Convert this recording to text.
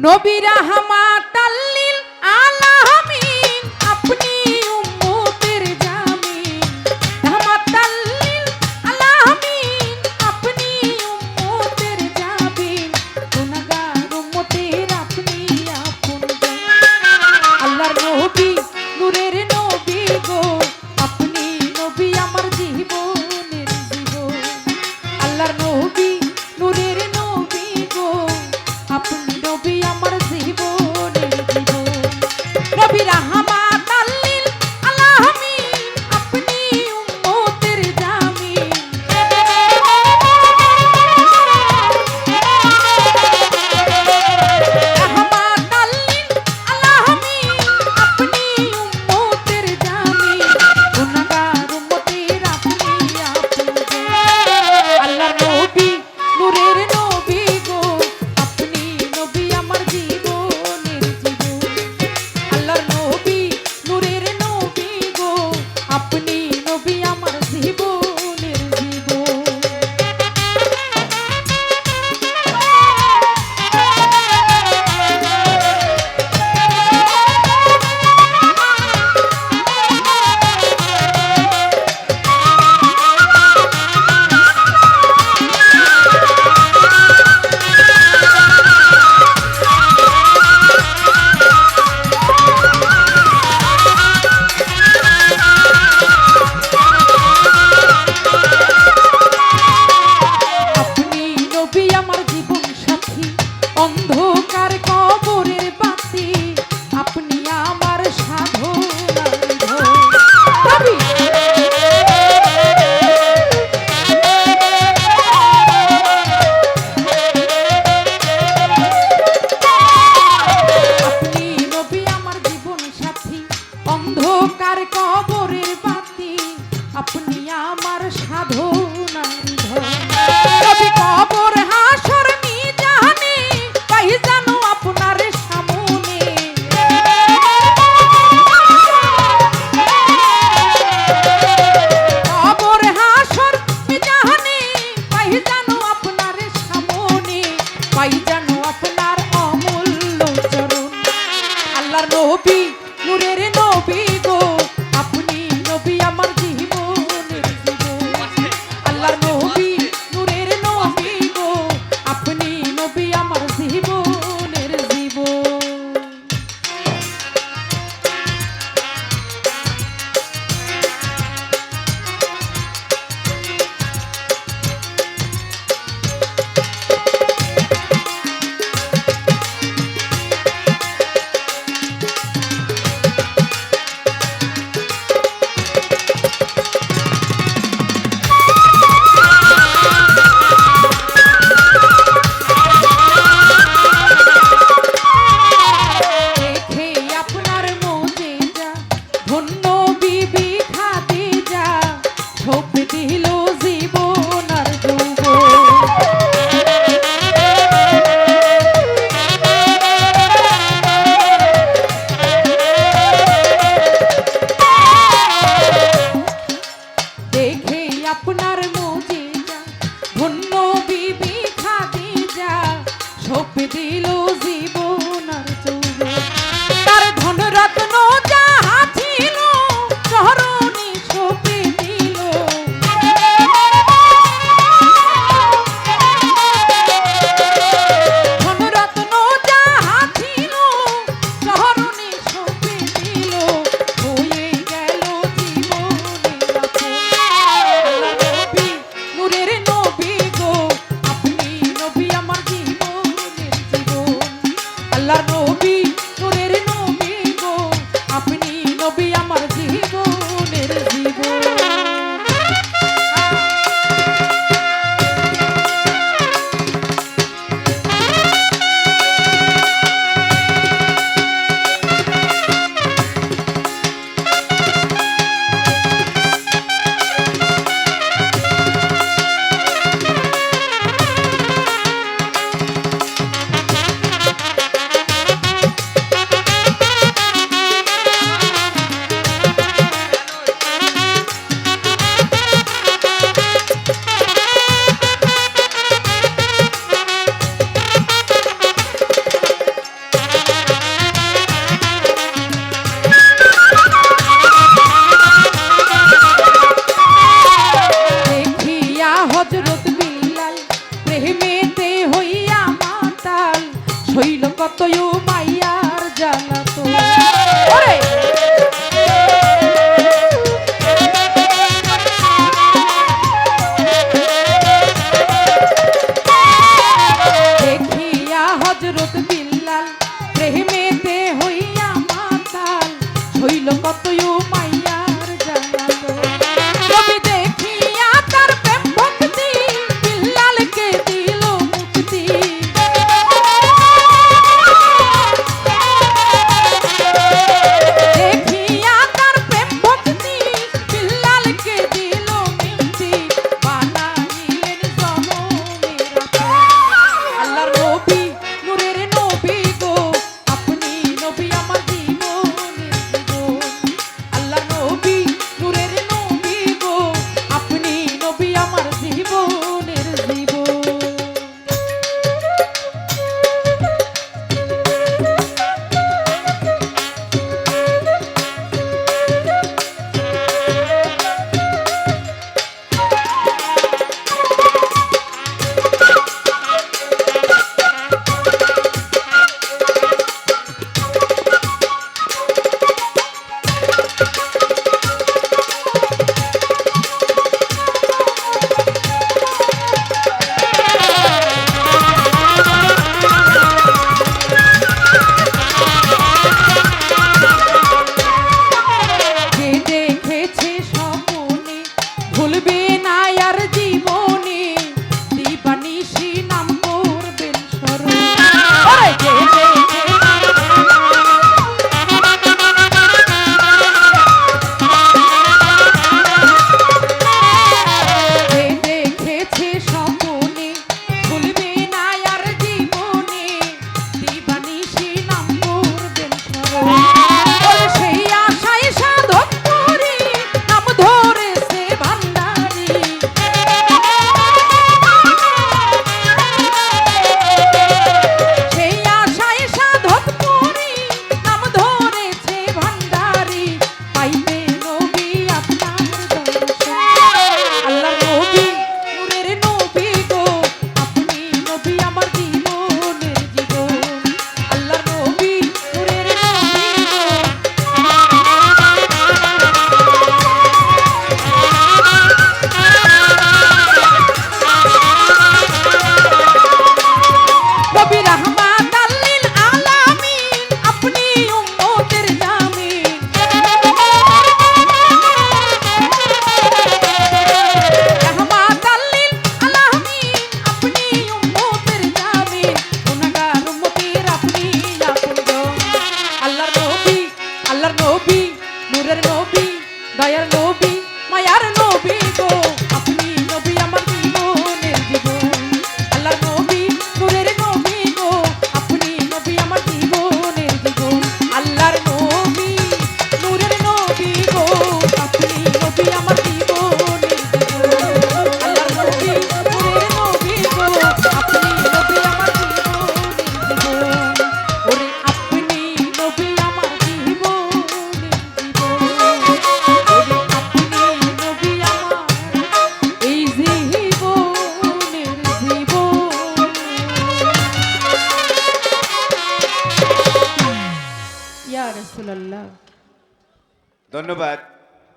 নবী রাহমাতাল লিল আলামিন আপনি উম্মতের জামিন রাহমাতাল লিল আলামিন আপনি উম্মতের জামিন গুনাহগার উম্মতের আপনি আপনজন আল্লাহর নবী নূরের নবী গো আপনি নবী আমার জীবনের জীবন আল্লাহর নবী নূরের নবী গো আপনি নবী আমার জীবনের জীবন নবী রাহমাতাল লিল আলামিন আপনি উম্মতের জামিন রাহমাতাল লিল আলামিন আপনি উম্মতের জামিন গুনাহগার উম্মতের আপনি আপনজন আল্লাহর নবী নূরের নবী গো আপনি নবী আমার জীবনের জীবন আল্লাহর নবী নূরের নবী গো আপনি নবী আমার জীবনের জীবন আপনি নবী আমার জীবন সাথী অন্ধকার কবরের বাতি আপনি আমার সাধনার ধন নবী আপনি নবী আমার জীবন সাথী অন্ধকার কবরের বাতি আপনি আমার সাধনার ধন নবী কবর হাসর মিজানে পাই জানো আপনার সামনে কবর হাসর মিজানে পাই জানো আপনার সামনে পাই জানো আপনার অমূল্য চরণ আল্লাহর নবী নূরের নবী গো আপনি নবী আমার জীবনের জীবন আল্লাহর নবী নূরের নবী গো আপনি নবী আমার জীবনের জীবন কতই মাইয়ার জ্বালাতো ওরে দেখিয়া হযরত বিল্লাল প্রেমেতে হইয়া মাতাল হইল কতই মাইয়ার জ্বালাতো নবী দেখিয়া তার প্রেম ভক্তি বিল্লালকে দিল মুক্তি দেখিয়া তার প্রেম ভক্তি বিল্লালকে দিল মুক্তি বানাইলেন জনমের আল্লাহর নবী নূরের নবী গো আপনি নবী আমার জীবনের জীবন আল্লাহর নবী নূরের নবী গো আপনি নবী আমার জীবনের জীবন যে দেখেছে স্বপ্নে ভুলবে না আর জীবনে দিবানিশি নাম করবেন স্মরণ ওরে যে দেখেছে স্বপ্নে ভুলবে না আর জীবনে দিবানিশি নাম করবেন স্মরণ ওরে সেই আশায় সাধক করি নাম ধরেছে ভান্ডারি সেই আশায় সাধক করি নাম ধরেছে ভান্ডারি পাইবে নবী আপনার দর্শন আল্লাহর নবী নূরের নবী গো আপনি নবী আমার জীবনের জীবন আল্লাহর নবী নূরের নবী নবী রাহমাতাল লিল আলামিন আপনি উম্মতের জামিন রাহমাতাল লিল আলামিন আপনি উম্মতের জামিন গুনাহগার উম্মতের আপনি আপনজন আল্লাহর নবী নূরের নবী দয়ার নবী মায়ার নবী গো আপনি নবী আমার জীবনের জীবন আল্লাহর নবী নূরের নবী গো আপনি নবী আমার জীবনের জীবন আল্লাহর নবী নূরের নবী গো আপনি নবী আমার জীবনের জীবন আল্লাহর নবী নূরের নবী গো আপনি নবী আমার জীবনের জীবন ওরে আপনি নবী আমার জীবনের জীবন ওরে আপনি নবী আমার এই জীবনের জীবন ইয়া রাসূলুল্লাহ ধন্যবাদ।